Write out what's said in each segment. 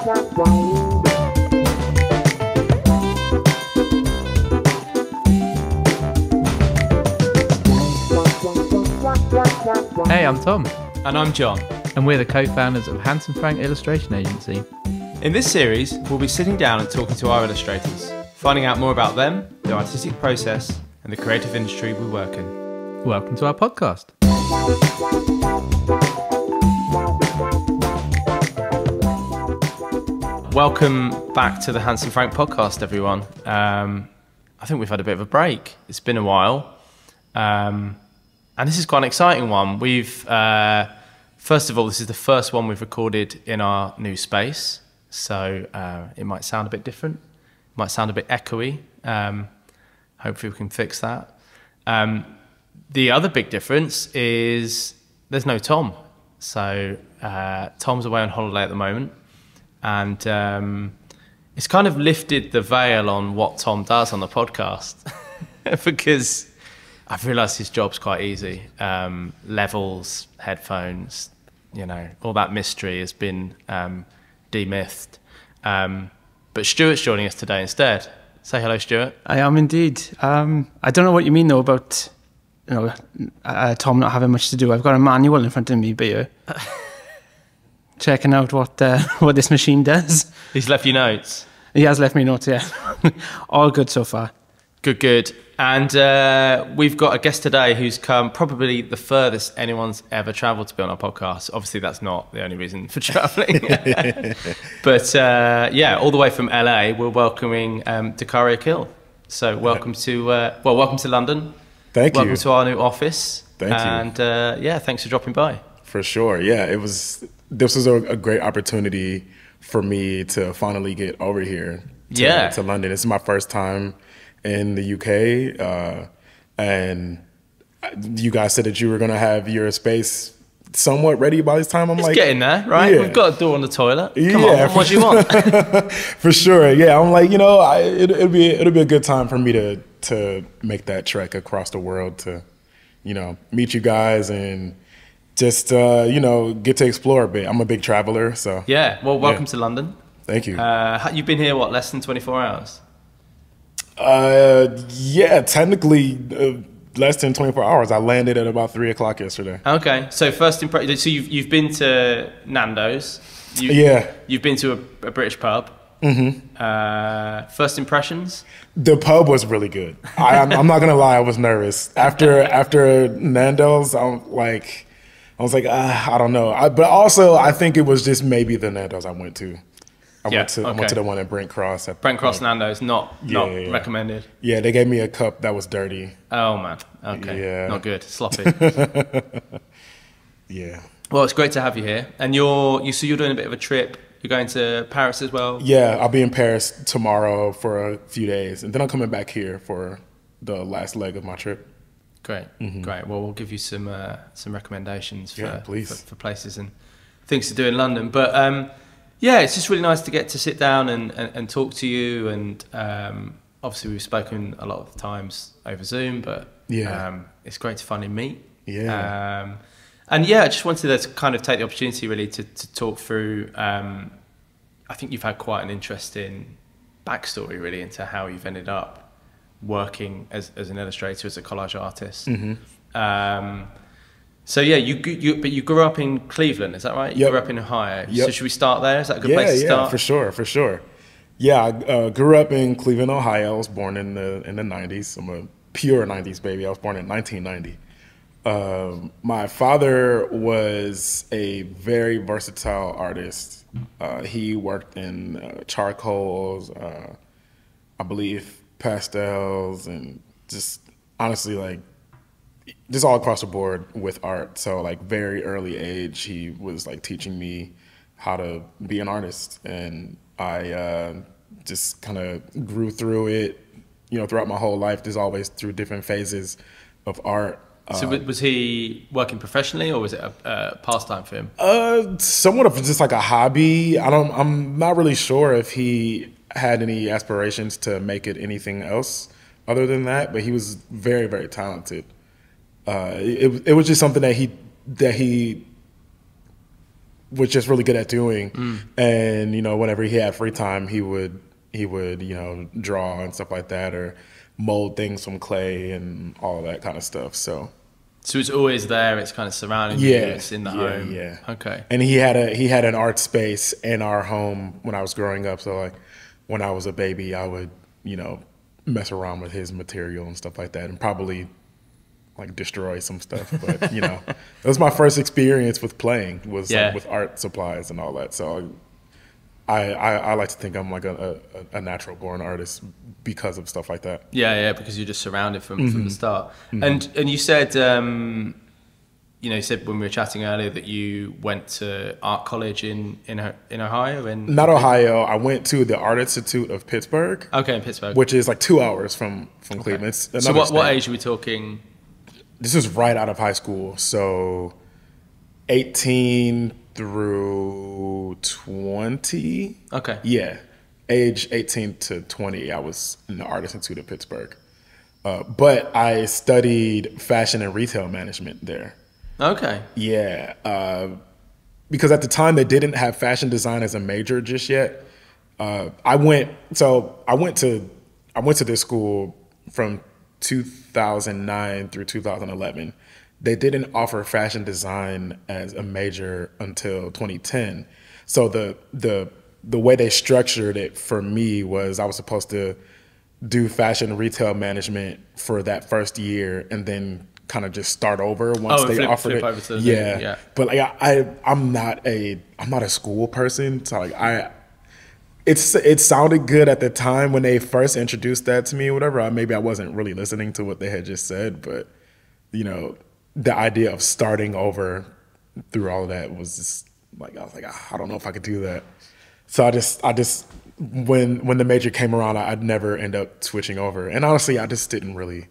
Hey, I'm Tom. And I'm John. And we're the co-founders of Handsome Frank Illustration Agency. In this series, we'll be sitting down and talking to our illustrators, finding out more about them, their artistic process, and the creative industry we work in. Welcome to our podcast. Welcome back to the Handsome Frank podcast, everyone. I think we've had a bit of a break. It's been a while. And this is quite an exciting one. First of all, this is the first one we've recorded in our new space. So it might sound a bit different. It might sound a bit echoey. Hopefully we can fix that. The other big difference is there's no Tom. So Tom's away on holiday at the moment. And it's kind of lifted the veil on what Tom does on the podcast. Because I've realised his job's quite easy. Levels, headphones, all that mystery has been demythed. But Stuart's joining us today instead. Say hello, Stuart. I am indeed. I don't know what you mean though about Tom not having much to do. I've got a manual in front of me, but you're checking out what this machine does. He's left you notes. He has left me notes, yeah. All good so far. Good. And we've got a guest today who's come probably the furthest anyone's ever travelled to be on our podcast. Obviously, that's not the only reason for travelling. But all the way from LA, we're welcoming Dakarai Akil. So welcome to London. Thank you. Welcome to our new office. Thank you. And thanks for dropping by. For sure. Yeah, this was a great opportunity for me to finally get over here to London. This is my first time in the UK, and you guys said that you were going to have your space somewhat ready by this time. It's getting there, right? Yeah. We've got a door on the toilet. Come on, what do you want? For sure, yeah. I'm like, it'll be a good time for me to make that trek across the world to, meet you guys and just get to explore a bit. I'm a big traveler, so yeah. Well, welcome to London. Thank you. You've been here less than 24 hours? Technically less than 24 hours. I landed at about 3 o'clock yesterday. Okay, so first impression. So you've been to Nando's. You've been to a British pub. Mm-hmm. First impressions. The pub was really good. I'm not gonna lie. I was nervous after Nando's. I was like, I don't know. But also, I think it was just maybe the Nando's I went to. I went to the one at Brent Cross. Brent Cross Nando's, not recommended. Yeah, they gave me a cup that was dirty. Oh man, okay, yeah. Not good, sloppy. Yeah. Well, it's great to have you here, and you're doing a bit of a trip. You're going to Paris as well. Yeah, I'll be in Paris tomorrow for a few days, and then I'm coming back here for the last leg of my trip. Great, great. Well, we'll give you some recommendations for places and things to do in London, but. Yeah, it's just really nice to get to sit down and talk to you. And obviously we've spoken a lot of times over Zoom, but it's great to finally meet. Yeah. I just wanted to kind of take the opportunity really to talk through, I think you've had quite an interesting backstory really into how you've ended up working as an illustrator, as a collage artist. Mm-hmm. So yeah, you grew up in Cleveland, is that right? You grew up in Ohio. Yep. So should we start there? Is that a good place to start? Yeah, for sure. Yeah, I grew up in Cleveland, Ohio. I was born in the 90s. I'm a pure 90s baby. I was born in 1990. My father was a very versatile artist. He worked in charcoals, I believe pastels, and just honestly just all across the board with art. So very early age, he was teaching me how to be an artist. And I just kind of grew through it, throughout my whole life. There's always through different phases of art. So was he working professionally, or was it a pastime for him? Somewhat of just a hobby. I'm not really sure if he had any aspirations to make it anything else other than that, but he was very, very talented. It was just something that he was just really good at doing. And, you know, whenever he had free time, he would, you know, draw and stuff like that, or mold things from clay and all of that kind of stuff. So it's always there. It's kind of surrounding you. It's in the home. Yeah. Okay. And he had an art space in our home when I was growing up. So like when I was a baby, I would, you know, mess around with his material and stuff like that, and probably like destroy some stuff. But you know, it was my first experience with playing, was like, with art supplies and all that. So I like to think I'm like a natural born artist because of stuff like that. Yeah, because you're just surrounded from the start. And you said, you said when we were chatting earlier that you went to art college in Ohio. Not Ohio. I went to the Art Institute of Pittsburgh. Okay, in Pittsburgh, which is like 2 hours from Cleveland. So what age are we talking? This is right out of high school, so 18 through 20. Okay. Yeah. Age 18 to 20, I was in the Art Institute of Pittsburgh. But I studied fashion and retail management there. Okay. Yeah. Because at the time they didn't have fashion design as a major just yet. I went to this school from 2009 through 2011. They didn't offer fashion design as a major until 2010. So the way they structured it for me was I was supposed to do fashion retail management for that first year and then kind of just start over once they offered it. Over to yeah. But like I'm not a school person, so like it sounded good at the time when they first introduced that to me or whatever. Maybe I wasn't really listening to what they had just said, but you know, the idea of starting over through all of that was just like, I was like, I don't know if I could do that. So I just when the major came around, I'd never end up switching over. And honestly, I just didn't really.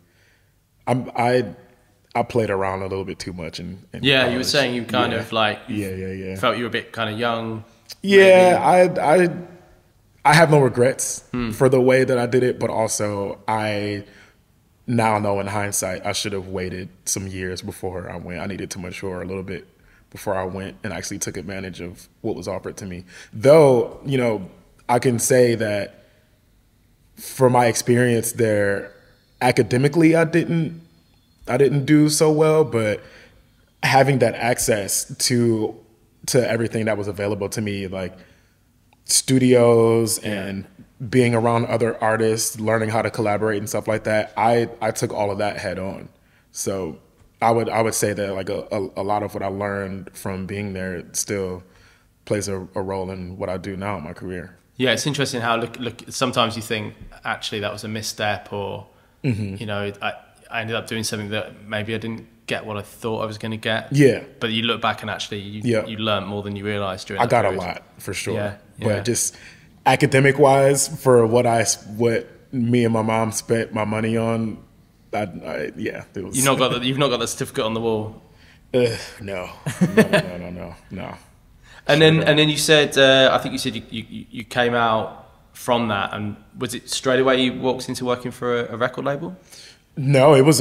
I played around a little bit too much. And you were saying you kind of like felt you were a bit kind of young. Yeah, maybe. I have no regrets for the way that I did it, but also I now know in hindsight I should have waited some years before I went. I needed to mature a little bit before I went and actually took advantage of what was offered to me. Though, you know, I can say that for my experience there, academically I didn't do so well, but having that access to everything that was available to me, like studios and being around other artists, learning how to collaborate and stuff like that, I took all of that head on. So I would say that like a lot of what I learned from being there still plays a role in what I do now in my career. Yeah, it's interesting how look sometimes you think actually that was a misstep, or you know, I ended up doing something that maybe I didn't get what I thought I was going to get. Yeah. But you look back and actually you learned more than you realized during that period. A lot for sure. Yeah. But just academic wise, for what me and my mom spent my money on, it was. You've not got the certificate on the wall. No. And then you said, I think you said you came out from that, and was it straight away you walked into working for a record label? No, it was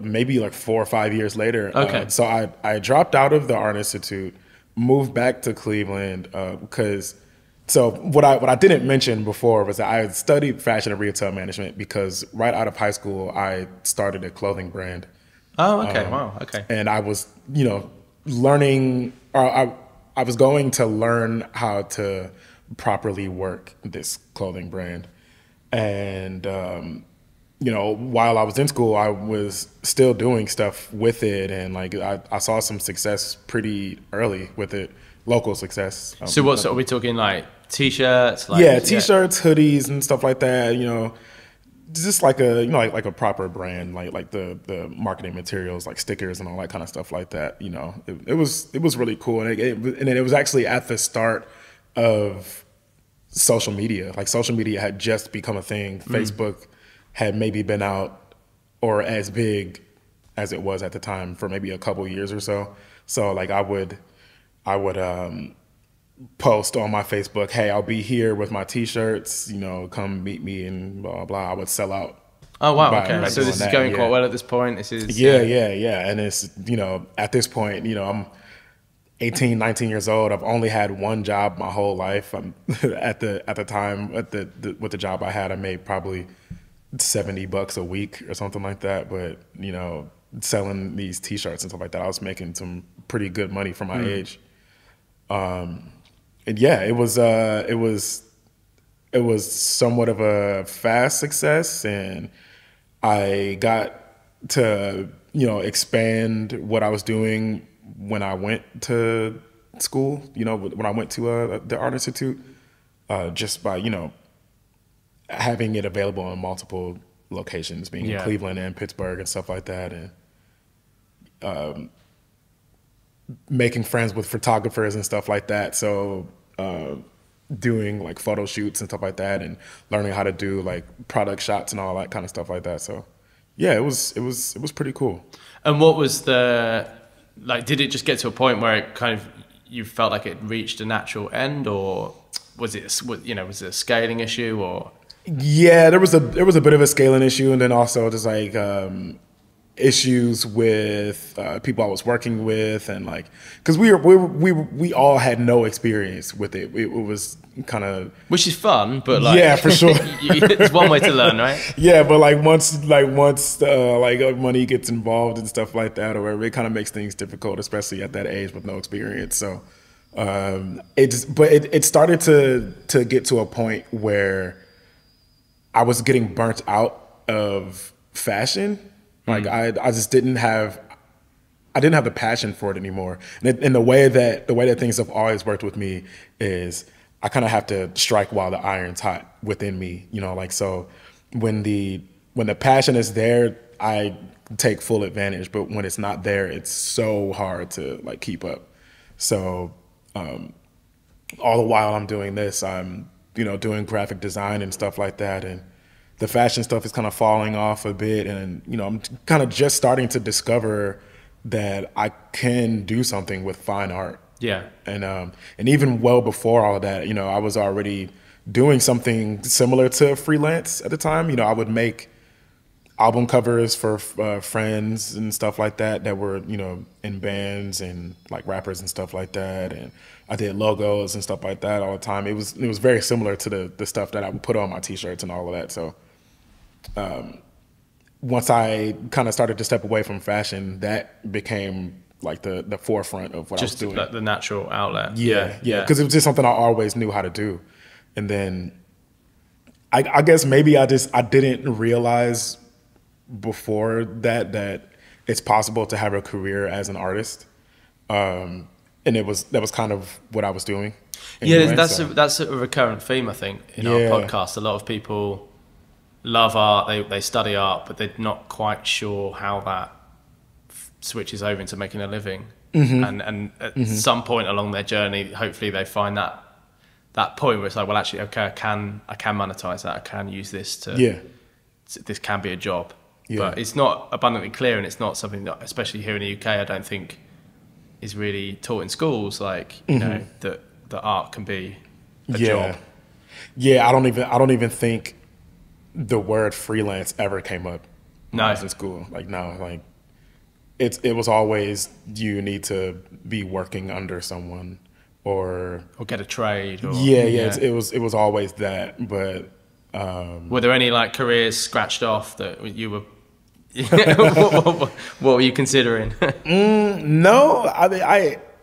maybe like 4 or 5 years later. Okay. So I dropped out of the Art Institute, moved back to Cleveland because. So what I didn't mention before was that I studied fashion and retail management because right out of high school I started a clothing brand. Oh, okay. Wow. Okay. And I was, learning, or I was going to learn how to properly work this clothing brand. And, while I was in school, I was still doing stuff with it. And like, I saw some success pretty early with it, local success. So what are we talking, like T-shirts? T-shirts, hoodies and stuff like that, just like a proper brand, like the marketing materials, like stickers and all that kind of stuff like that. It was really cool. And it was actually at the start of social media. Like social media had just become a thing. Facebook had maybe been out or as big as it was at the time for maybe a couple years or so. So like I would post on my Facebook, hey, I'll be here with my T-shirts, come meet me and blah, blah, blah. I would sell out. Oh, wow. Okay. So this is going quite well at this point. This is. Yeah. And it's, at this point, 18, 19 years old. I've only had one job my whole life. At the time, with the job I had, I made probably $70 a week or something like that. But you know, selling these T-shirts and stuff like that, I was making some pretty good money for my age. And yeah, it was somewhat of a fast success, and I got to, you know, expand what I was doing when I went to school, you know, when I went to the Art Institute, just by, you know, having it available in multiple locations, being in Cleveland and Pittsburgh and stuff like that, and making friends with photographers and stuff like that. So doing like photo shoots and stuff like that, and learning how to do like product shots and all that kind of stuff like that. So yeah, it was pretty cool. And what was the, like, did it just get to a point where it kind of, you felt like it reached a natural end, or was it, you know, was it a scaling issue, or? Yeah, there was a bit of a scaling issue, and then also just like issues with people I was working with, and like, because we all had no experience with it. It was kind of, which is fun, but like, yeah, for sure, it's one way to learn, right? Yeah, but like once money gets involved and stuff like that, or whatever, it kind of makes things difficult, especially at that age with no experience. So it started to get to a point where I was getting burnt out of fashion. Like I just didn't have the passion for it anymore. And the way that things have always worked with me is I kind of have to strike while the iron's hot within me, you know, like, so when the passion is there, I take full advantage, but when it's not there, it's so hard to like keep up. So all the while I'm doing this, I'm, you know, doing graphic design and stuff like that, and the fashion stuff is kind of falling off a bit, and you know, I'm kind of just starting to discover that I can do something with fine art. Yeah. And even well before all of that, you know, I was already doing something similar to freelance at the time. You know, I would make album covers for friends and stuff like that were, you know, in bands and like rappers and stuff like that, and I did logos and stuff like that all the time. It was very similar to the stuff that I would put on my T-shirts and all of that. So once I kind of started to step away from fashion, that became like the forefront of what I was doing. Just the natural outlet. Yeah, because it was just something I always knew how to do. And then I guess maybe I didn't realize before that it's possible to have a career as an artist. And that was kind of what I was doing. Anyway, yeah, that's a recurrent theme, I think, in our podcast. A lot of people love art, they study art, but they're not quite sure how that switches over into making a living. Mm-hmm. And at some point along their journey, hopefully they find that point where it's like, well, actually, okay, I can monetize that. I can use this this can be a job. Yeah. But it's not abundantly clear, and it's not something that, especially here in the UK, I don't think is really taught in schools. Like, you know, that art can be a job. Yeah, I don't even think the word freelance ever came up when I was in school. Like, no, like it was always, you need to be working under someone or get a trade. Or, it was always that. But were there any like careers scratched off that you were? what were you considering? No, I mean,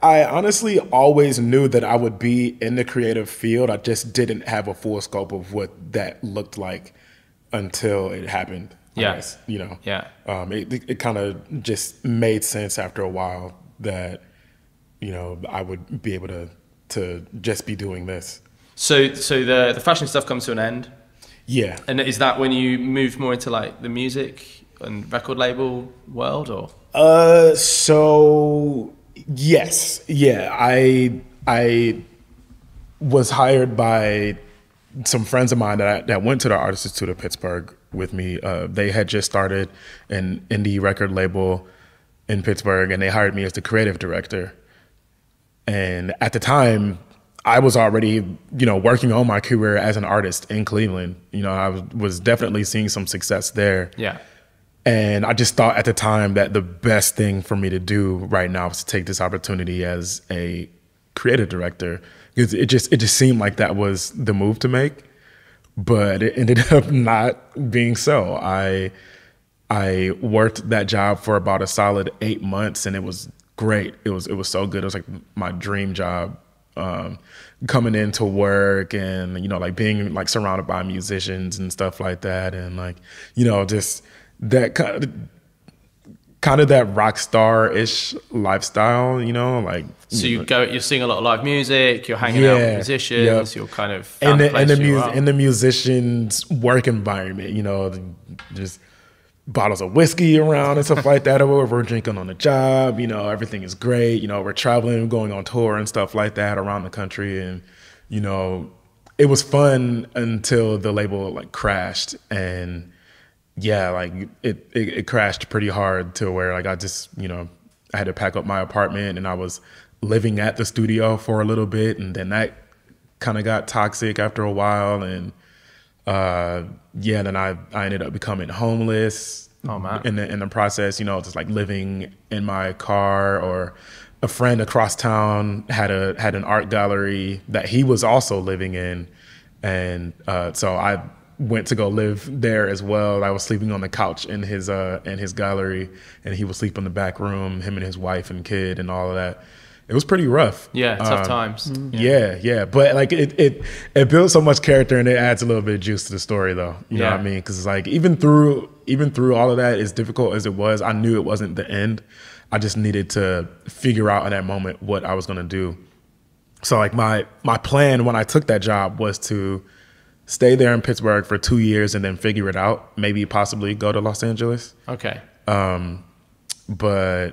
I honestly always knew that I would be in the creative field. I just didn't have a full scope of what that looked like until it happened. I guess, you know. Yeah. It kind of just made sense after a while that, you know, I would be able to just be doing this. So the fashion stuff comes to an end. Yeah. And is that when you moved more into like the music and record label world, or? So yes. Yeah. I was hired by some friends of mine that went to the Art Institute of Pittsburgh with me. They had just started an indie record label in Pittsburgh, and they hired me as the creative director. And at the time, I was already, you know, working on my career as an artist in Cleveland. You know, I was definitely seeing some success there. Yeah. And I just thought at the time that the best thing for me to do right now was to take this opportunity as a creative director, because it just seemed like that was the move to make, but it ended up not being so. I worked that job for about a solid 8 months, and it was great. It was so good. It was like my dream job. Coming into work and, you know, like being like surrounded by musicians and stuff like that, and like, you know, just that kind of that rock star-ish lifestyle, you know, like. So you're seeing a lot of live music, you're hanging out with musicians, you're kind of in the musicians' work environment, you know, just bottles of whiskey around and stuff like that, or we're drinking on the job, you know, everything is great, you know, we're traveling, going on tour and stuff like that around the country, and, you know, it was fun until the label like crashed, and yeah, like it crashed pretty hard to where like I just, you know, I had to pack up my apartment, and I was living at the studio for a little bit, and then that kind of got toxic after a while, and then I ended up becoming homeless. Oh man! In the process, you know, just like living in my car, or a friend across town had an art gallery that he was also living in, and so I went to go live there as well. I was sleeping on the couch in his gallery, and he was sleeping in the back room, him and his wife and kid and all of that. It was pretty rough. Yeah, tough times. Yeah. But like it builds so much character, and it adds a little bit of juice to the story, though. You know what I mean? Because it's like even through all of that, as difficult as it was, I knew it wasn't the end. I just needed to figure out in that moment what I was gonna do. So like my plan when I took that job was to stay there in Pittsburgh for 2 years and then figure it out. Maybe possibly go to Los Angeles. Okay. But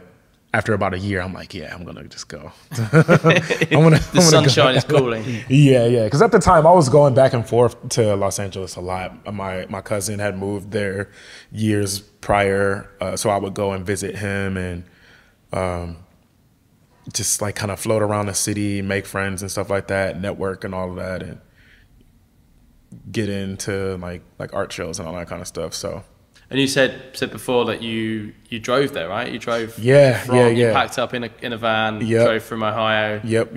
after about a year, I'm like, yeah, I'm gonna just go. The sunshine is cooling. Yeah. Because at the time, I was going back and forth to Los Angeles a lot. My cousin had moved there years prior, so I would go and visit him and just like kind of float around the city, make friends and stuff like that, network and all of that, and get into like art shows and all that kind of stuff. So. And you said before that you drove there, right? You drove. Yeah. You packed up in a van, drove from Ohio. Yep.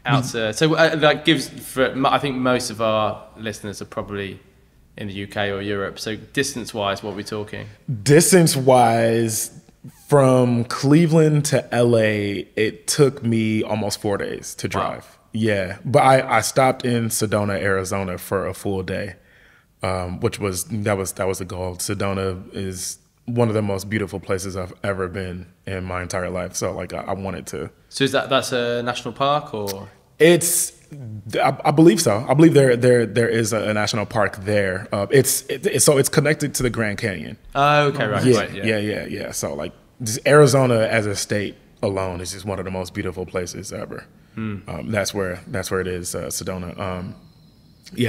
Out to that gives. I think most of our listeners are probably in the UK or Europe. So distance-wise, what are we talking? Distance-wise, from Cleveland to LA, it took me almost 4 days to drive. Wow. Yeah, but I stopped in Sedona, Arizona for a full day. Which was the goal. Sedona is one of the most beautiful places I've ever been in my entire life. So like I wanted to. So that's a national park, or? I believe so. I believe there is a national park there. It's connected to the Grand Canyon. Oh, okay, right. Yeah. So like just Arizona as a state alone is just one of the most beautiful places ever. That's where it is, Sedona.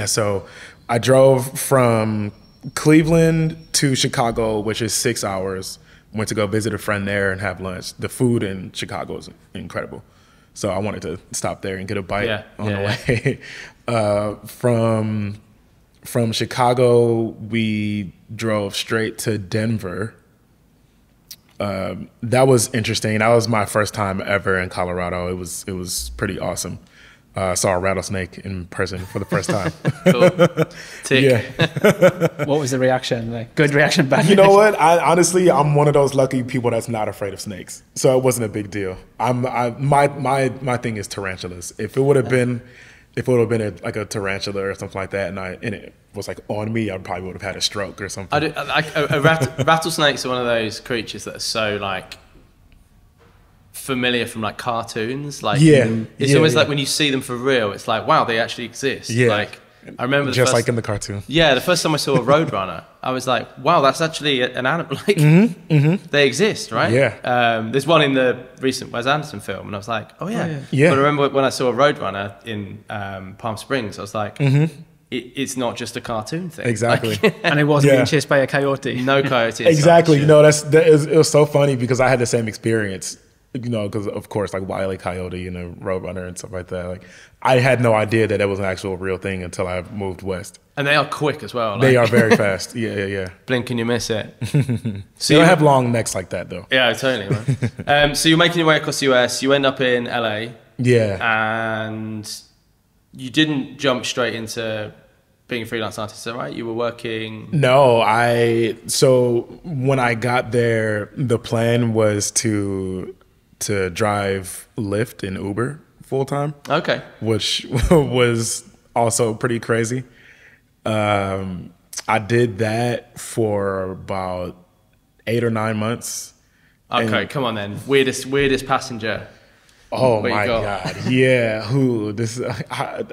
So I drove from Cleveland to Chicago, which is 6 hours. Went to go visit a friend there and have lunch. The food in Chicago is incredible. So I wanted to stop there and get a bite on the way. From Chicago, we drove straight to Denver. That was interesting. That was my first time ever in Colorado. It was pretty awesome. Saw a rattlesnake in person for the first time. Cool. Tick. Yeah. What was the reaction? Like good reaction, bad reaction? You know what? Honestly, I'm one of those lucky people that's not afraid of snakes, so it wasn't a big deal. My thing is tarantulas. If it would have been like a tarantula or something like that, and it was like on me, I probably would have had a stroke or something. Rattlesnakes are one of those creatures that are so like familiar from like cartoons. Like it's almost like when you see them for real, it's like, wow, they actually exist. Yeah. Like I remember like in the cartoon. Yeah, the first time I saw a roadrunner, I was like, wow, that's actually an animal. Like they exist, right? Yeah. There's one in the recent Wes Anderson film, and I was like, oh yeah. But I remember when I saw a roadrunner in Palm Springs, I was like, it's not just a cartoon thing. Exactly. Like, and it wasn't being chased by a coyote. No coyote. Exactly. You know, it was so funny because I had the same experience. you know, because of course, like Wile E. Coyote and the Roadrunner and stuff like that. Like, I had no idea that was an actual real thing until I moved west. And they are quick as well. Like, They are very fast. Yeah. blink and you miss it. So they don't have long necks like that, though. Yeah, totally, man. So you're making your way across the US. You end up in LA. Yeah. And you didn't jump straight into being a freelance artist, is that right? You were working... No, so when I got there, the plan was to drive Lyft and Uber full time. Okay. Which was also pretty crazy. I did that for about 8 or 9 months. Okay, come on then. Weirdest passenger. Oh What you my got? God. Yeah.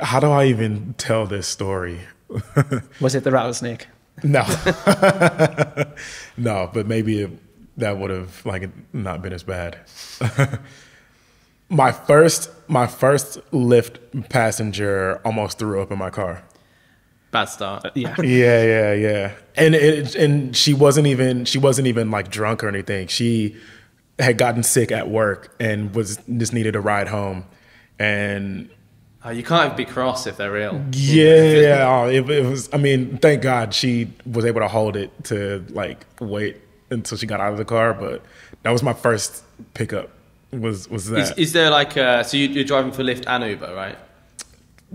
How do I even tell this story? Was it the rattlesnake? No. No, but maybe that would have like not been as bad. My first Lyft passenger almost threw up in my car. Bad start. Yeah. Yeah. And she wasn't even like drunk or anything. She had gotten sick at work and just needed a ride home. And You can't be cross if they're real. yeah, it was, I mean, thank God she was able to hold it to like wait until she got out of the car. But that was my first pickup was that. Is there like, so you're driving for Lyft and Uber, right?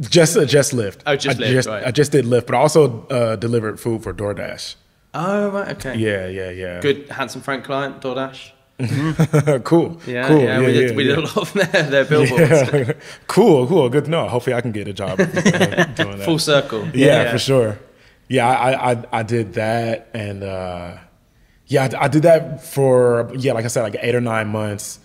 Just Lyft. Oh, just Lyft, right. I just did Lyft, but I also delivered food for DoorDash. Oh, right, okay. Yeah. Good Handsome Frank client, DoorDash. Cool. Yeah, we did a lot of their billboards. Yeah. Cool. Good to know. Hopefully I can get a job doing that. Full circle. Yeah, for sure. Yeah, I did that, and I did that for like I said, like 8 or 9 months.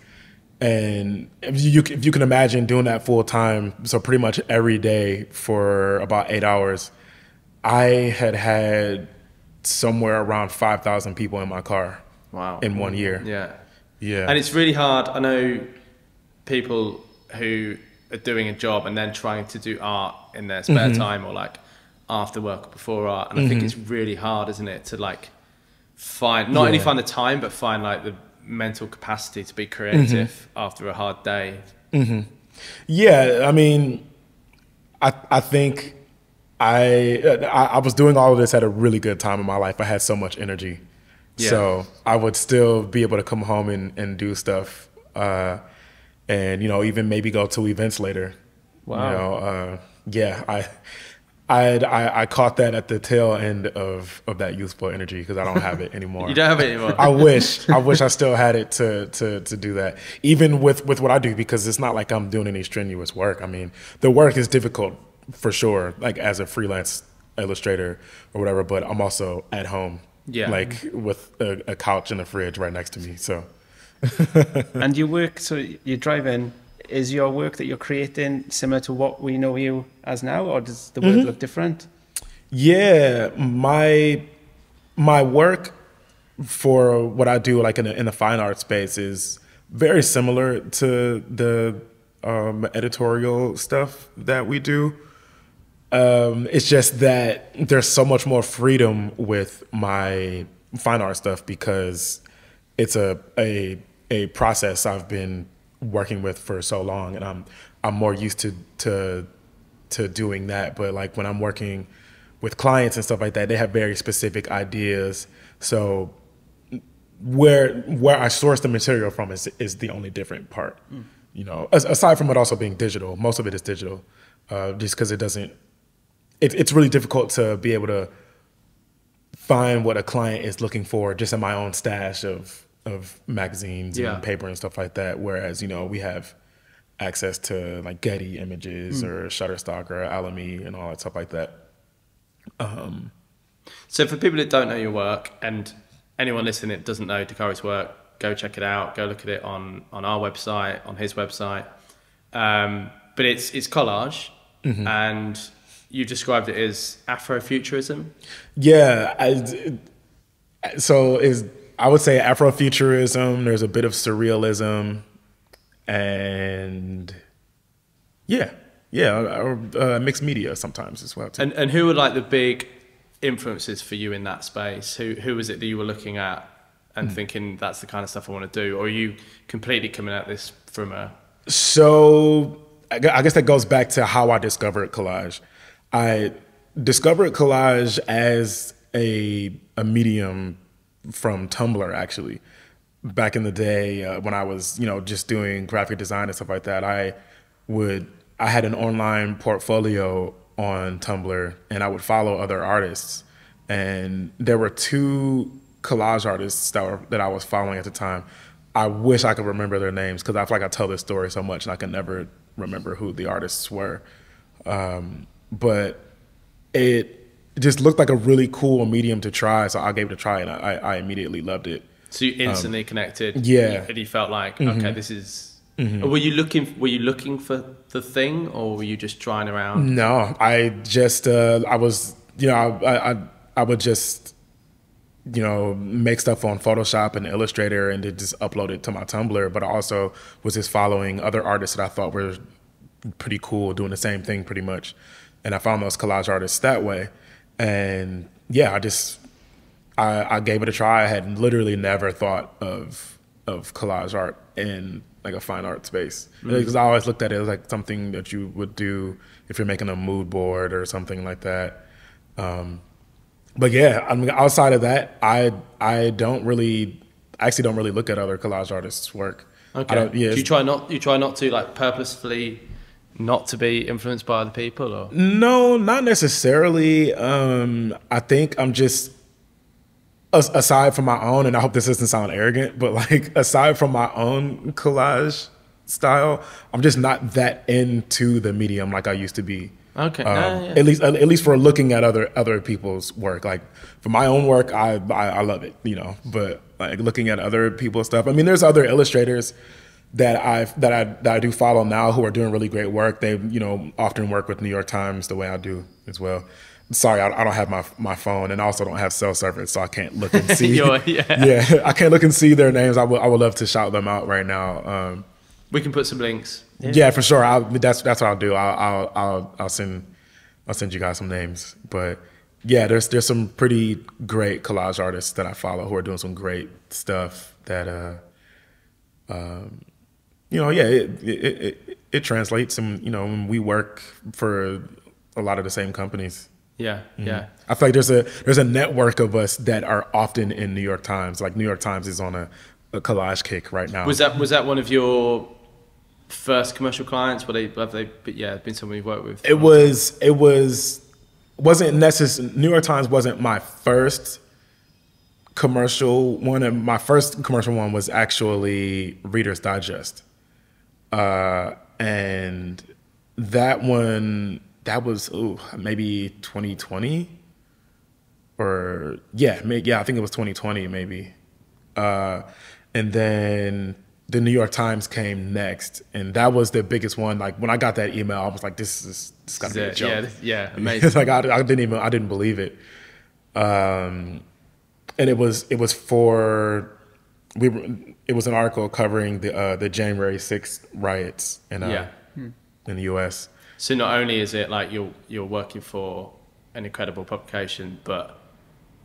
And if you can imagine doing that full time, so pretty much every day for about 8 hours, I had somewhere around 5,000 people in my car. Wow. In 1 year. Yeah. And it's really hard. I know people who are doing a job and then trying to do art in their spare time or like after work or before art. And I think it's really hard, isn't it, to like find, not only find the time, but find like the mental capacity to be creative after a hard day. Yeah, I mean, I think I was doing all of this at a really good time in my life. I had so much energy. Yeah. So I would still be able to come home and do stuff, and even maybe go to events later. Wow. I caught that at the tail end of that youthful energy because I don't have it anymore. You don't have it anymore. I wish I still had it to do that, even with what I do, because it's not like I'm doing any strenuous work. I mean, the work is difficult for sure, like as a freelance illustrator or whatever, but I'm also at home. Yeah. Like with a couch and a fridge right next to me. So. And you work, so you drive in. Is your work that you're creating similar to what we know you as now, or does the work look different? Yeah, my work for what I do, like in the fine art space, is very similar to the editorial stuff that we do. It's just that there's so much more freedom with my fine art stuff because it's a process I've been working with for so long, and I'm more used to doing that. But like when I'm working with clients and stuff like that, they have very specific ideas. So where I source the material from is the only different part. Aside from it also being digital, most of it is digital, just because it's really difficult to be able to find what a client is looking for just in my own stash of magazines and paper and stuff like that. Whereas, we have access to like Getty Images or Shutterstock or Alamy and all that stuff like that. So for people that don't know your work, and anyone listening that doesn't know Dakarai's work, go check it out. Go look at it on our website, on his website. But it's collage, and you described it as Afrofuturism. Yeah, I would say Afrofuturism. There's a bit of surrealism, and mixed media sometimes as well too. And who were like the big influences for you in that space? Who was it that you were looking at and thinking that's the kind of stuff I want to do, or are you completely coming at this from a? So I guess that goes back to how I discovered collage. I discovered collage as a medium from Tumblr, actually. Back in the day, when I was, just doing graphic design and stuff like that, I had an online portfolio on Tumblr, and I would follow other artists. And there were two collage artists that I was following at the time. I wish I could remember their names, because I feel like I tell this story so much and I can never remember who the artists were. But it just looked like a really cool medium to try, so I gave it a try, and I immediately loved it. So you instantly connected. Yeah. And you felt like, okay, this is. Were you looking for the thing, or were you just trying around? No, I just I was I would just make stuff on Photoshop and Illustrator and then just upload it to my Tumblr. But I also was just following other artists that I thought were pretty cool, doing the same thing pretty much. And I found those collage artists that way. And yeah, I gave it a try. I had literally never thought of collage art in like a fine art space, because I always looked at it as like something that you would do if you're making a mood board or something like that. But yeah, I mean, outside of that, I actually don't really look at other collage artists' work. Okay. Do you try not to, like, purposefully not to be influenced by other people, or? No, not necessarily. I think I'm just, aside from my own, and I hope this doesn't sound arrogant, but like aside from my own collage style, I'm just not that into the medium like I used to be. Okay. Yeah. At least for looking at other people's work. Like for my own work, I love it, But like looking at other people's stuff, I mean, there's other illustrators that I do follow now who are doing really great work. They often work with New York Times the way I do as well. Sorry, I don't have my phone, and I also don't have cell service, so I can't look and see. Yeah, I can't look and see their names. I would love to shout them out right now. We can put some links. Yeah, for sure. That's what I'll do. I'll send you guys some names. But yeah, there's some pretty great collage artists that I follow who are doing some great stuff that it translates, and we work for a lot of the same companies. Yeah, yeah. I feel like there's a network of us that are often in New York Times. Like New York Times is on a collage kick right now. Was that one of your first commercial clients? Have they been someone you've worked with? Wasn't necessary. New York Times wasn't my first commercial one, and my first commercial one was actually Reader's Digest, and that one. That was maybe 2020, or I think it was 2020 maybe, and then the New York Times came next, and that was the biggest one. Like when I got that email, I was like, "This got to be a joke." Yeah, amazing. It's like I didn't believe it, and it was an article covering the January 6th riots in the U.S. So not only is it like you're working for an incredible publication, but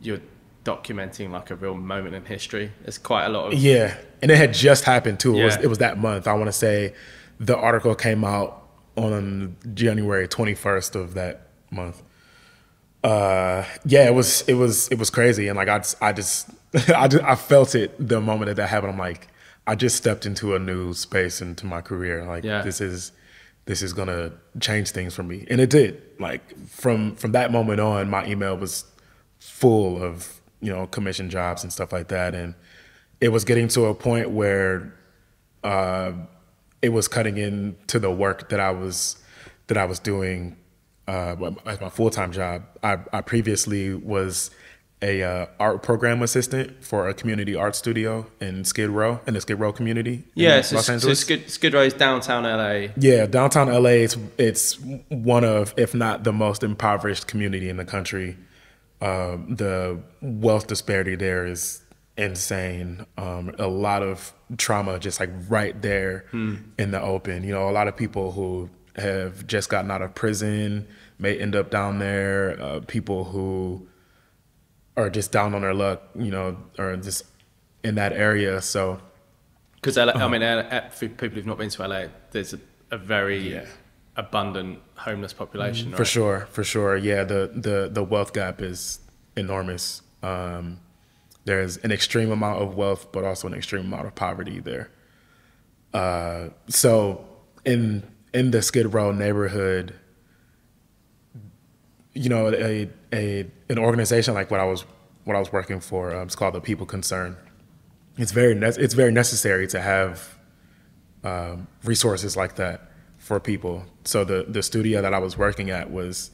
you're documenting like a real moment in history. There's quite a lot of... Yeah, and it had just happened too. Yeah. It was that month. I want to say the article came out on January 21st of that month. It was crazy, and like I felt it the moment that happened. I'm like, I just stepped into a new space into my career. Like this is gonna change things for me, and it did. Like from that moment on, my email was full of commission jobs and stuff like that, and it was getting to a point where it was cutting into the work that I was doing as my full-time job. I previously was a art program assistant for a community art studio in Skid Row, in the Skid Row community. Los Angeles. So Skid Row is downtown LA. Yeah, downtown LA. It's one of, if not the most impoverished community in the country. The wealth disparity there is insane. A lot of trauma just like right there in the open. A lot of people who have just gotten out of prison may end up down there. People who are just down on their luck, or just in that area. So, because I mean, for people who've not been to LA, there's a very abundant homeless population. For sure. Yeah, the wealth gap is enormous. There's an extreme amount of wealth, but also an extreme amount of poverty there. So in the Skid Row neighborhood, you know, an organization like what I was working for, it's called the People Concern. It's very necessary to have resources like that for people. So the studio that I was working at was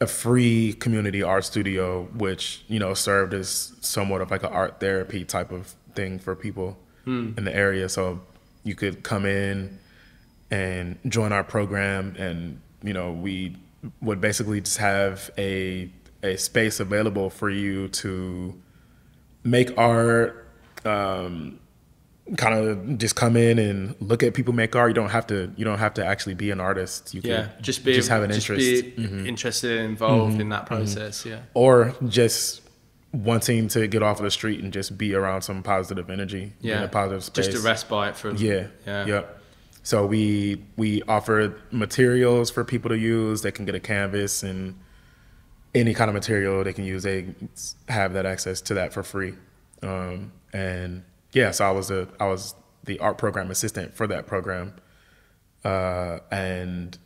a free community art studio, which, you know, served as somewhat of like an art therapy type of thing for people in the area. So you could come in and join our program, and, you know, we would basically just have a space available for you to make art, kind of just come in and look at people make art. You don't have to actually be an artist. You can just have an interest. Be interested and involved in that process. Yeah. Or just wanting to get off of the street and just be around some positive energy. Yeah. In a positive space. Just a respite from. Yeah. Yep. So we offer materials for people to use. They can get a canvas and any kind of material they can use. They have that access to that for free. And yeah, so I was the art program assistant for that program. And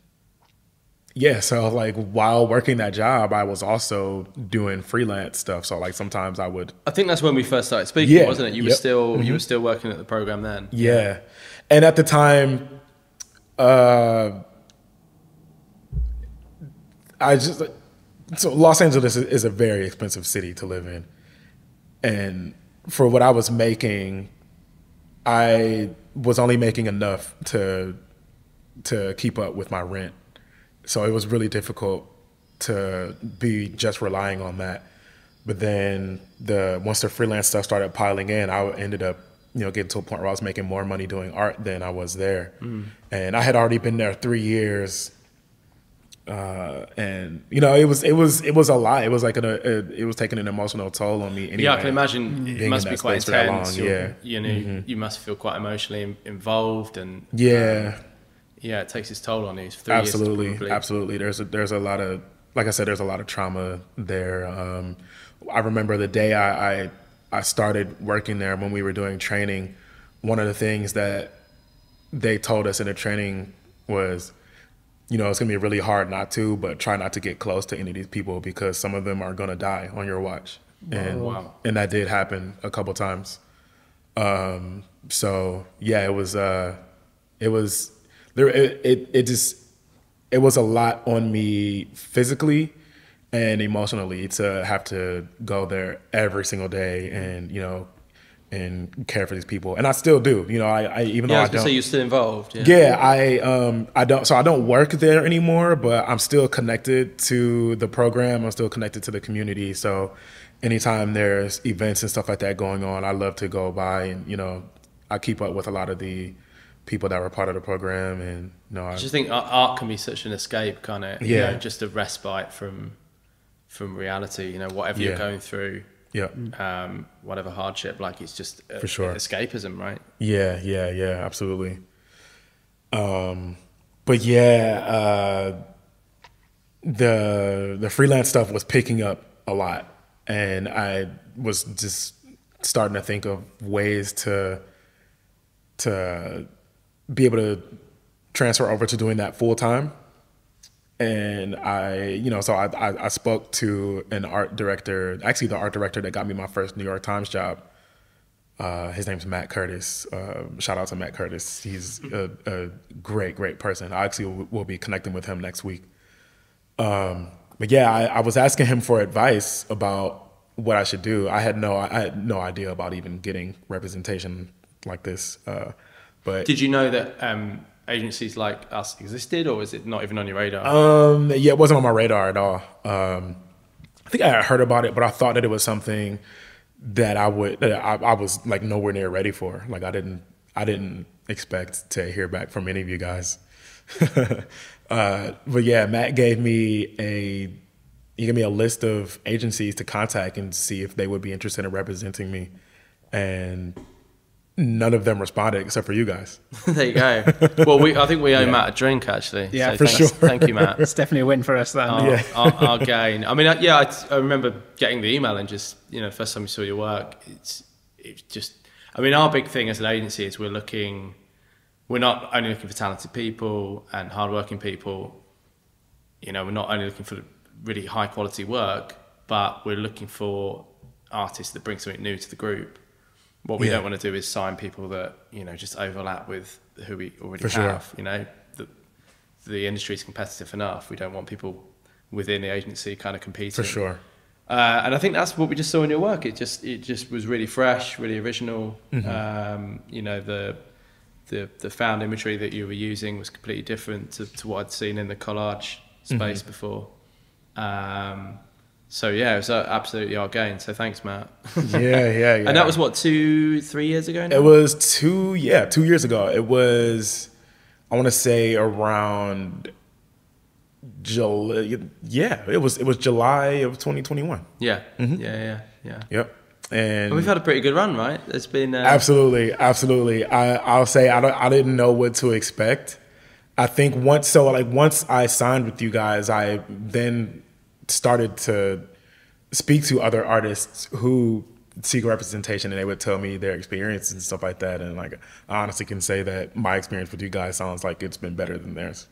yeah, so like while working that job, I was also doing freelance stuff. So like sometimes I think that's when we first started speaking, wasn't it? You were still working at the program then. Yeah. And at the time, so Los Angeles is a very expensive city to live in. And for what I was making, I was only making enough to keep up with my rent. So it was really difficult to be just relying on that. But then once the freelance stuff started piling in, I ended up, you know, getting to a point where I was making more money doing art than I was there. And I had already been there 3 years. And you know, it was a lot. It was like it was taking an emotional toll on me. Anyway, yeah, I can imagine it must be quite intense. Yeah, you know, you must feel quite emotionally involved, and it takes its toll on you. For 3 years, absolutely. There's a lot of, like I said, there's a lot of trauma there. I remember the day I started working there when we were doing training. One of the things that they told us in the training was, you know, it's gonna be really hard not to, but try not to get close to any of these people because some of them are gonna die on your watch. And that did happen a couple times. So yeah, it was a lot on me physically and emotionally to have to go there every single day and, you know, and care for these people. And I still do, you know, I even though I don't say you're still involved. I don't work there anymore, but I'm still connected to the program. I'm still connected to the community. So anytime there's events and stuff like that going on, I love to go by and, you know, I keep up with a lot of the people that were part of the program. And you know, I just think art can be such an escape, kind of, you know, just a respite from reality, you know, whatever you're going through. Yeah. Whatever hardship, like it's just for sure escapism, right? Yeah, absolutely. But yeah, the freelance stuff was picking up a lot, and I was just starting to think of ways to be able to transfer over to doing that full time. And I spoke to an art director, actually the art director that got me my first New York Times job. His name's Matt Curtis. Shout out to Matt Curtis. He's a great person. I actually will be connecting with him next week. But yeah, I was asking him for advice about what I should do. I had no idea about even getting representation like this. But did you know that agencies like us existed, or was it not even on your radar? Yeah, it wasn't on my radar at all. I think I had heard about it, but I thought that it was something that I was like nowhere near ready for. Like I didn't expect to hear back from any of you guys. But yeah, Matt gave me a list of agencies to contact and see if they would be interested in representing me. and none of them responded except for you guys. There you go. Well, I think we owe Matt a drink, actually. Yeah, so for thanks, sure. Thank you, Matt. It's definitely a win for us then. Our gain. I mean, I remember getting the email and just, the first time we saw your work, it's just, I mean, our big thing as an agency is we're not only looking for talented people and hardworking people, we're not only looking for really high quality work, but we're looking for artists that bring something new to the group. What we don't want to do is sign people that, just overlap with who we already have. The industry is competitive enough. We don't want people within the agency kind of competing. For sure. And I think that's what we just saw in your work. It just was really fresh, really original. The found imagery that you were using was completely different to what I'd seen in the collage space before. So yeah, it was absolutely our gain. So thanks, Matt. Yeah. And that was what, 2-3 years ago now? It was 2 years ago. It was, I want to say around July. Yeah, it was July of 2021. Yeah. Yeah. Yep. And we've had a pretty good run, right? It's been absolutely. I'll say I didn't know what to expect. I think once I signed with you guys, I then started to speak to other artists who seek representation, and they would tell me their experience and stuff like that. And I honestly can say that my experience with you guys sounds like it's been better than theirs.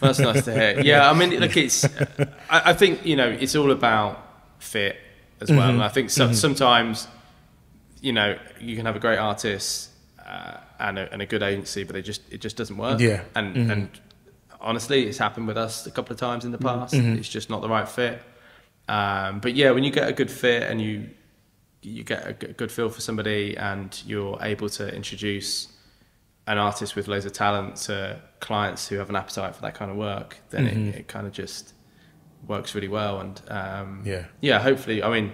That's nice to hear. Yeah, I mean, look, I think it's all about fit as well. And I think sometimes you can have a great artist and a good agency, but it just doesn't work. Yeah, and honestly, it's happened with us a couple of times in the past. It's just not the right fit. But yeah, when you get a good fit and you get a good feel for somebody and you're able to introduce an artist with loads of talent to clients who have an appetite for that kind of work, then it kind of just works really well. And hopefully, I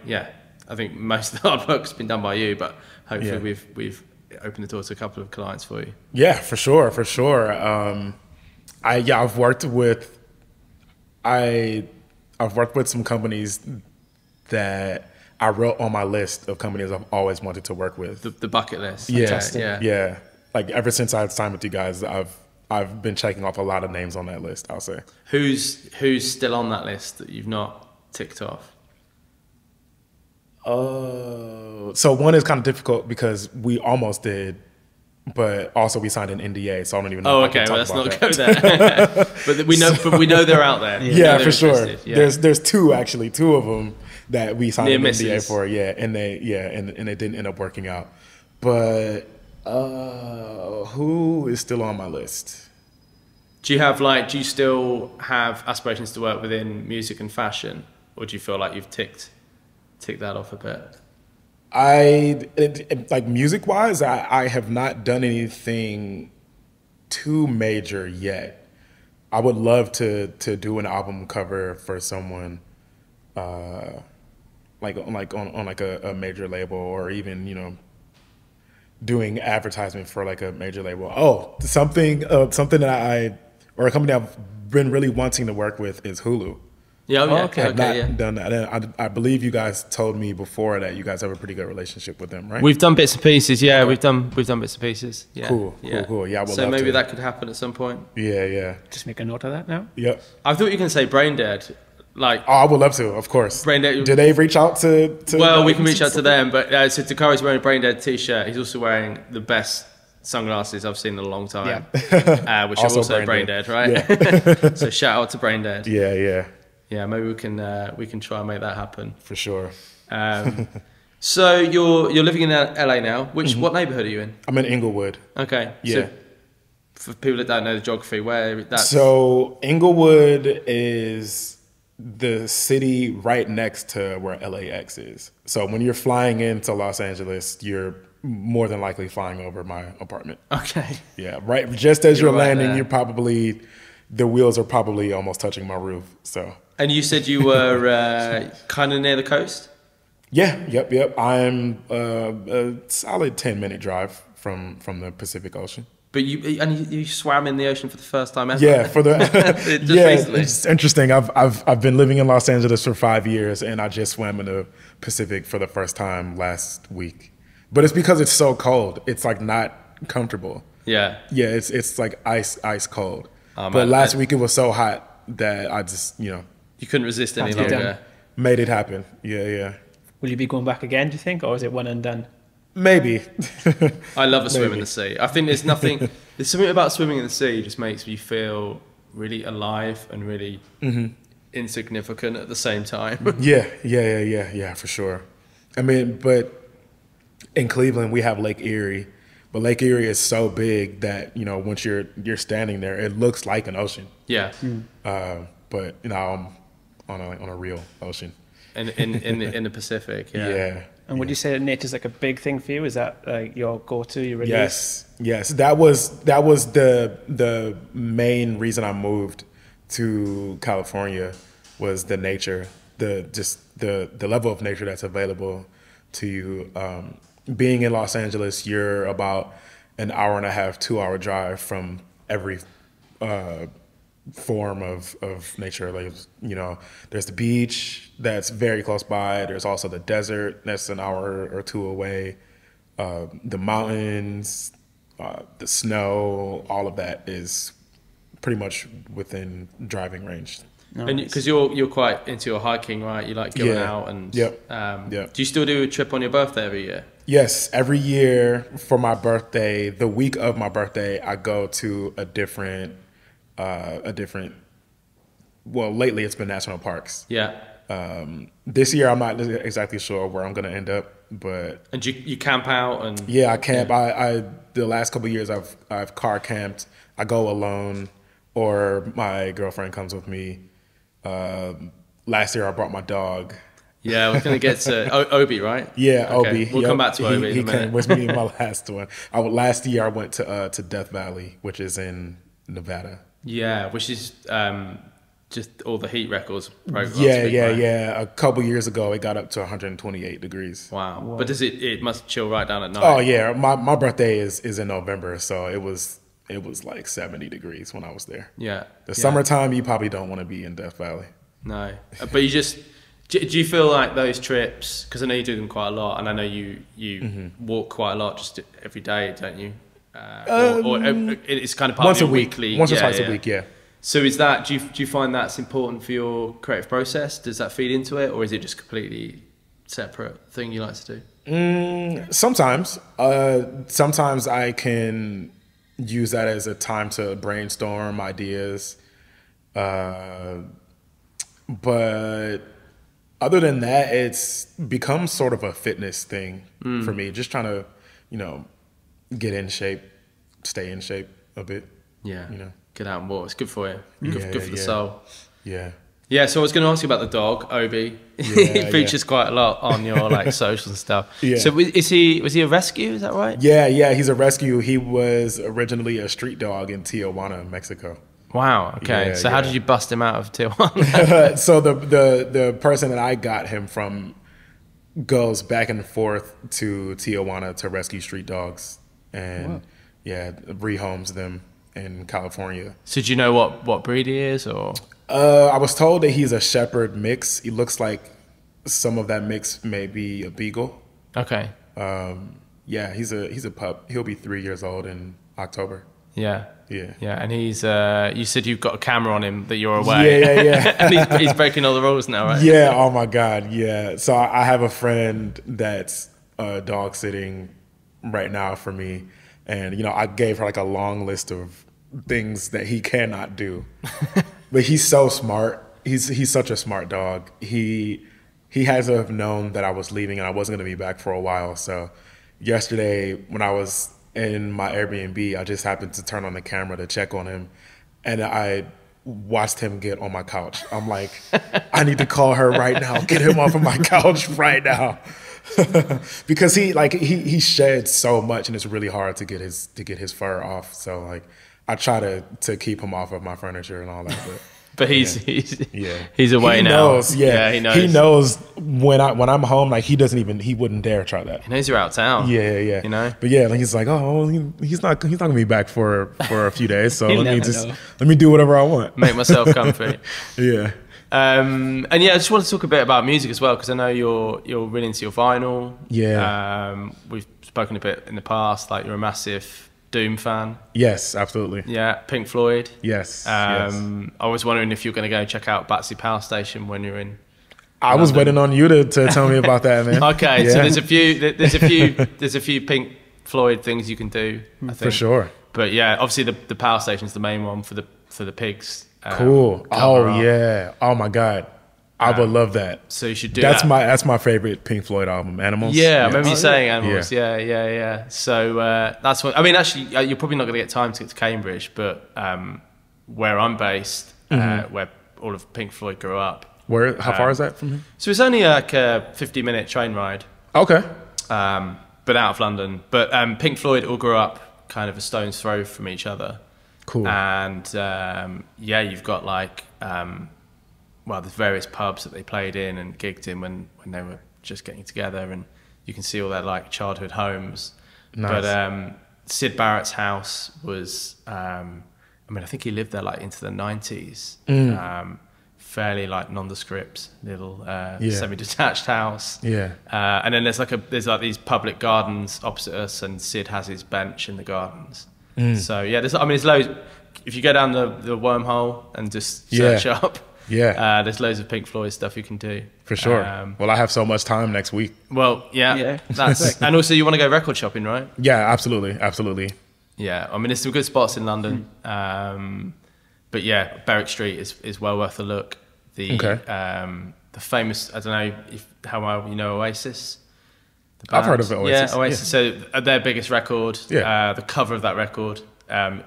think most of the hard work's been done by you, but hopefully we've opened the door to a couple of clients for you. Yeah, for sure. I've worked with some companies that I wrote on my list of companies I've always wanted to work with. The bucket list. Yeah. Like ever since I signed with you guys, I've been checking off a lot of names on that list, I'll say. Who's still on that list that you've not ticked off? So one is kind of difficult because we almost did, but also we signed an NDA, so I don't even know. Let's not go there. but we know they're out there. Yeah, for sure. Yeah. There's two of them that we signed an NDA for. Yeah, and it didn't end up working out. But who is still on my list? Do you still have aspirations to work within music and fashion, or do you feel like you've ticked that off a bit? Like music wise, I have not done anything too major yet. I would love to do an album cover for someone, like on a major label, or even doing advertisement for like a major label. Oh, something that or a company I've been really wanting to work with is Hulu. Yeah, I've not done that. I believe you guys told me before that you guys have a pretty good relationship with them, right? We've done bits and pieces. Yeah, we've done bits and pieces. Yeah. Cool. Yeah, I would so love maybe to. that could happen at some point. Yeah. Just make a note of that now. Yep. I thought you were going to say Brain Dead. I would love to, of course. Brain Dead. Do they reach out to well, we can reach out to them, but so Dakarai's wearing a Brain Dead t-shirt. He's also wearing the best sunglasses I've seen in a long time, which are also Brain Dead, right? Yeah. So shout out to Brain Dead. Yeah, maybe we can try and make that happen for sure. So you're living in LA now. What neighborhood are you in? I'm in Inglewood. Okay. Yeah. So for people that don't know the geography, where that's... So Inglewood is the city right next to where LAX is. So when you're flying into Los Angeles, you're more than likely flying over my apartment. Okay. Yeah, right. Just as you're landing, the wheels are probably almost touching my roof. So. And you said you were kind of near the coast? Yeah. Yep. I'm a solid 10-minute drive from the Pacific Ocean. But you swam in the ocean for the first time ever? Yeah, recently. It's interesting. I've been living in Los Angeles for 5 years, and I just swam in the Pacific for the first time last week. but it's because it's so cold. It's like not comfortable. Yeah. Yeah, it's like ice cold. Oh, but man. last week it was so hot that I just, You couldn't resist any Had to be longer. done. made it happen. Yeah. Will you be going back again, do you think? Or is it one and done? Maybe. I love a swim in Maybe. the sea. I think there's something about swimming in the sea just makes me feel really alive and really insignificant at the same time. Yeah, for sure. I mean, but in Cleveland we have Lake Erie, but Lake Erie is so big that once you're standing there, it looks like an ocean. Yeah. But I'm on a real ocean. In the Pacific. Yeah. And would you say that nature's like a big thing for you? Is that like your go-to, your release? Yes. That was the main reason I moved to California was the nature, the level of nature that's available to you. Being in Los Angeles, you're about an hour and a half, 2-hour drive from every form of nature. Like, there's the beach that's very close by. There's also the desert that's an hour or two away. The mountains, the snow, all of that is pretty much within driving range. No, And because you're quite into your hiking, right? You like going Yeah. out and Yep. Do you still do a trip on your birthday every year? Yes, every year for my birthday, the week of my birthday, I go to a different. Well, lately it's been national parks. Yeah. This year I'm not exactly sure where I'm going to end up, but And you camp out and yeah, I camp. I the last couple of years I've car camped. I go alone, or my girlfriend comes with me. Last year I brought my dog. yeah, we're gonna get to Obi, right? Yeah, Okay, Obi. we'll Yep. come back to Obi in He a minute. came with me in my last one. Last year I went to Death Valley, which is in Nevada. Yeah, which is just all the heat records broke last Yeah. week, right? A couple years ago it got up to 128 degrees. Wow. But it must chill right down at night. Oh yeah, my birthday is in November, so it was like 70 degrees when I was there. Yeah. The yeah. summertime, you probably don't want to be in Death Valley. No. But do you feel like those trips, because I know you do them quite a lot, and I know you walk quite a lot just every day, don't you? Or it's kind of part Once of a your week, weekly. once or twice a week, yeah. So is that, do you find that's important for your creative process? Does that feed into it, or is it just completely separate thing you like to do? Sometimes I can use that as a time to brainstorm ideas. But other than that, it's become sort of a fitness thing for me. Just trying to, get in shape, stay in shape a bit. Yeah. You know. Get out and walk. It's good for you. Good for the Yeah. soul. Yeah. Yeah, so I was going to ask you about the dog, Obi. Yeah, He features quite a lot on your socials and stuff. Yeah. So was he a rescue? Is that right? Yeah, he's a rescue. He was originally a street dog in Tijuana, Mexico. Wow. Okay. Yeah, so how yeah. did you bust him out of Tijuana? So the person that I got him from goes back and forth to Tijuana to rescue street dogs and rehomes them in California. So do you know what breed he is, or? I was told that he's a shepherd mix. He looks like some of that mix may be a beagle. Okay. Yeah, he's a pup. He'll be 3 years old in October. Yeah. Yeah. Yeah, and he's. You said you've got a camera on him that you're away. Yeah. And he's breaking all the rules now, right? Yeah. Oh my God. Yeah. So I have a friend that's dog sitting right now for me, and I gave her like a long list of things that he cannot do. But he's so smart. He's such a smart dog. He has to have known that I was leaving and I wasn't going to be back for a while. So yesterday when I was in my Airbnb, I just happened to turn on the camera to check on him, and I watched him get on my couch. I'm like, I need to call her right now. Get him off of my couch right now. Because he sheds so much, and it's really hard to get his fur off. So like I try to keep him off of my furniture and all that. But he's away he now. Knows, yeah, he knows. He knows when I'm home. Like he wouldn't dare try that. He knows you're out of town. Yeah. You know. But yeah, like he's like, oh, he's not gonna be back for a few days. So He'll let never know. me do whatever I want. Make myself comfy. Yeah. And yeah, I just want to talk a bit about music as well, because I know you're really into your vinyl. Yeah. We've spoken a bit in the past, like you're a massive Doom fan. Yes, absolutely. Yeah, Pink Floyd. Yes. I was wondering if you're going to go check out Battersea Power Station when you're in. I was waiting on you to tell me about that, man. Okay, Yeah. so there's a few Pink Floyd things you can do. I think. For sure. But yeah, obviously the power station's the main one for the pigs. Cool. Oh art. yeah. Oh my God. I would love that. So you should do That's that. That's my favorite Pink Floyd album, Animals. Yeah, I remember you saying Animals. Yeah. Yeah. So that's what I mean. Actually, you're probably not going to get time to get to Cambridge, but where I'm based, where all of Pink Floyd grew up. How far is that from here? So it's only like a 50-minute train ride. Okay. But out of London. But Pink Floyd all grew up kind of a stone's throw from each other. Cool. And you've got like there's various pubs that they played in and gigged in when they were just getting together, and you can see all their like childhood homes. Nice. But Syd Barrett's house was I think he lived there like into the 90s. Fairly like nondescript little semi-detached house. Yeah. And then there's like these public gardens opposite us, and Sid has his bench in the gardens. So yeah, there's loads. If you go down the wormhole and just search up, there's loads of Pink Floyd stuff you can do. For sure. Well, I have so much time next week. Well, that's and also you want to go record shopping, right? Yeah, absolutely. Yeah, I mean there's some good spots in London. But yeah, Berwick Street is well worth a look. The famous, I don't know how well you know Oasis. I've heard of Oasis. Yeah, Oasis. Yeah. So their biggest record, Yeah. the cover of that record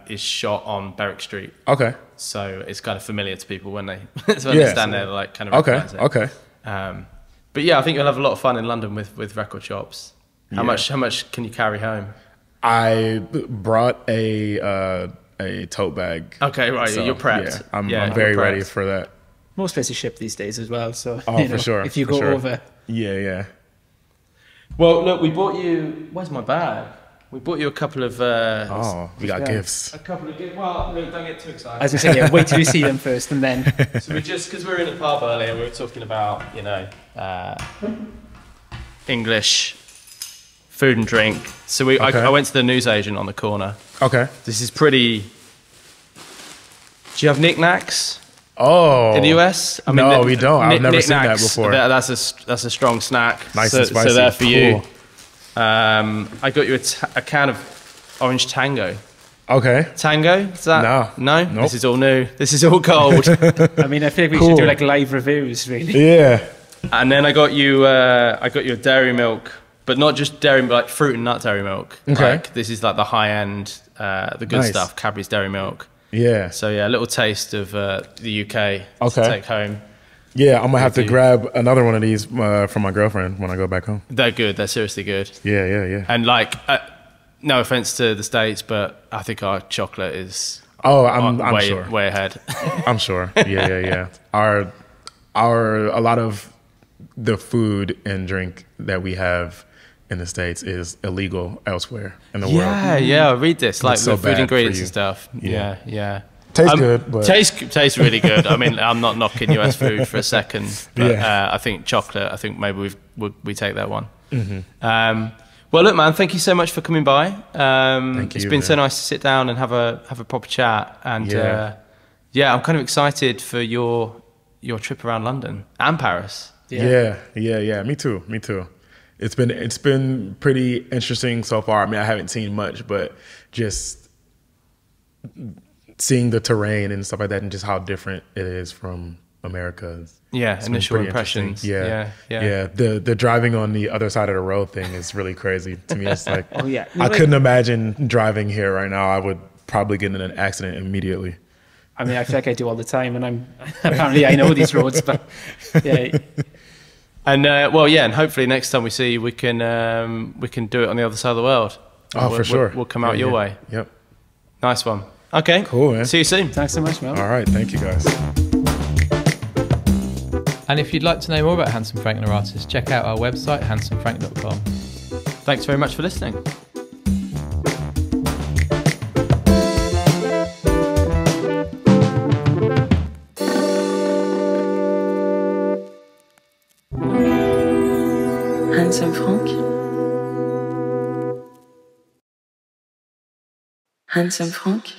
is shot on Berwick Street. Okay. So it's kind of familiar to people when they they stand there, like kind of recognize it. Okay. But yeah, I think you'll have a lot of fun in London with record shops. How much can you carry home? I brought a tote bag. Okay, right. So, you're prepped. Yeah, I'm very ready for that. Most places ship these days as well, so for sure. if you go over. Yeah. Well, look, we bought you. Where's my bag? We bought you a couple of. We got gifts. A couple of gifts. Well, look, don't get too excited. I was going to say, wait till you see them first, and then. So because we were in the pub earlier, we were talking about English food and drink. So I went to the newsagent on the corner. Okay. This is pretty. Do you have knickknacks? Oh. In the US? No, we don't. I've never seen that before. That's a strong snack. Nice and spicy. So they're for you. Cool. I got you a can of orange tango. Okay. Tango? Is that? No. No? Nope. This is all new. This is all cold. I mean, I feel like we should do like live reviews, really. Yeah. And then I got you a dairy milk, but not just dairy, but like fruit and nut dairy milk. Okay. Like, this is like the high end, the good stuff, Cadbury's dairy milk. Yeah. So yeah, a little taste of the UK to take home. Yeah, I'm gonna have to grab another one of these from my girlfriend when I go back home. They're good. They're seriously good. Yeah. And like, no offense to the States, but I think our chocolate is I'm sure way ahead. I'm sure. Yeah. A lot of the food and drink that we have in the States is illegal elsewhere in the world. Yeah. I read this, like so the food bad ingredients for you. and stuff. Yeah. Tastes good, but tastes really good. I mean, I'm not knocking US food for a second, but Yeah. I think chocolate. I think maybe we take that one. Mm-hmm. Well, look, man, thank you so much for coming by. It's been so man. nice to sit down and have a proper chat. And Yeah. I'm kind of excited for your trip around London and Paris. Yeah. Me too. It's been pretty interesting so far. I mean, I haven't seen much, but just seeing the terrain and stuff like that, and just how different it is from America. Yeah, initial impressions. Yeah. The driving on the other side of the road thing is really crazy to me. It's like, I couldn't imagine driving here right now. I would probably get in an accident immediately. I mean, I feel like I do all the time, and apparently I know these roads, but yeah. And and hopefully next time we see you, we can do it on the other side of the world. For sure. We'll come out your way. Yep. Nice one. Okay. Cool, man. See you soon. Thanks so much, man. All right. Thank you, guys. And if you'd like to know more about Handsome Frank and Aratus, check out our website, handsomefrank.com. Thanks very much for listening. Handsome Frank. Handsome Frank.